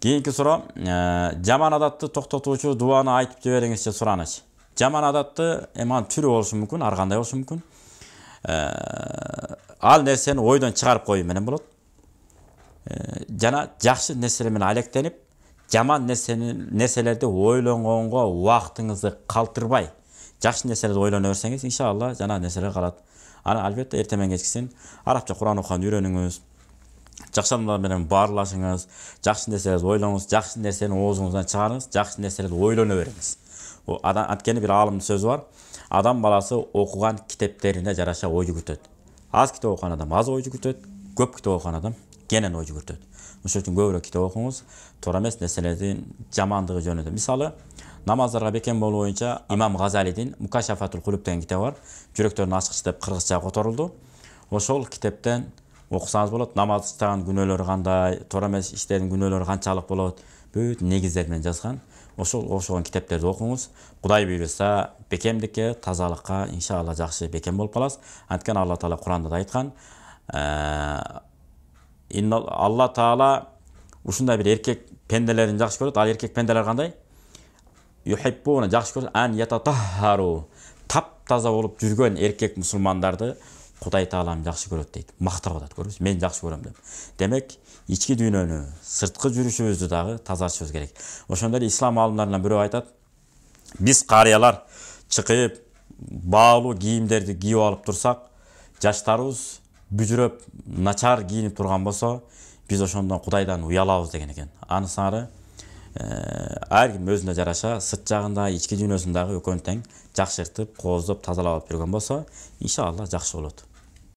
Keyinki суроо, жаман адатты токтотуучу дуаны айтып жибериңизчи сураныч. Жаман адатты эман түрү болушу мүмкүн, ар кандай болушу мүмкүн. Ал нерсени ойдон чыгарып коюу менен болот. Жана жакшы нерселер менен алектенип, жаман нерселерди ойлонгонго убактыңызды калтырбай, жакшы нерселерди ойлоно берсеңиз, иншалла жана нерселер калат. Аны албетте эртең кечкисин арабча Кур'ан окуган үйрөнүңүз. Жакшы адамдар менен баарлашыңыз, жакшы нерселерди ойлоңуз, жакшы нерсени оозуңуздан чыгарыңыз, жакшы нерселерди ойлоно бериңиз. Анткени бир аалымдын сөзү бар. Адам баласы окуган китептерине жараша ой жүгүртөт. Аз китеп окуган адам аз ой жүгүртөт, көп китеп окуган адам кенен ой жүгүртөт. Ошон үчүн көбүрөөк китеп окуңуз, туура эмес нерселердин жамандыгы жөнүндө. Мисалы, намаздарга бекем болуу боюнча Имам Газалидин Мукашафатул Кулуб деген китеби бар. Жүрөктөрдүн ачкычы деп кыргызчага которулду. Ошол китептен окусаңыз болот. Намаз иштаган күнөөлөрү кандай, туура эмес иштердин күнөөлөрү канчалык болот, бүт негиздер менен жазган. Ошол китептерди окуңуз. Кудай буйруса, бекемдикке, тазалыкка иншалла жакшы бекем болуп каласыз. Анткени Алла Таала Куранда да айткан, Алла Таала ушундай бир эркек пенделерин жакшы көрөт. Ал эркек пенделер кандай? Юхиббуна жакшы көрөт, ан ятатахару. Тап-таза болуп жүргөн эркек мусулмандарды Кудай Таалам жакшы көрөт дейт. Мактап атат, көрүңүз. Мен жакшы көрөм деп. Демек, ички дүйнөнү, сырткы жүрүшүбүздү дагы тазартышыбыз керек. Ошондой эле ислам аалымдарынан бирөө айтат, биз карыялар чыкып, баалуу кийимдерди кийип алып турсак, жаштарыбыз бүжүрөп, начар кийинип турган болсо, биз ошондон Кудайдан уялабыз деген экен. Анысары ар ким өзүнө жараша сырт жагында, ички дүйнөсүн дагы экөөнү тең жакшыртып, кооздоп, тазалап алып жүргөн болсо, иншалла жакшы болот.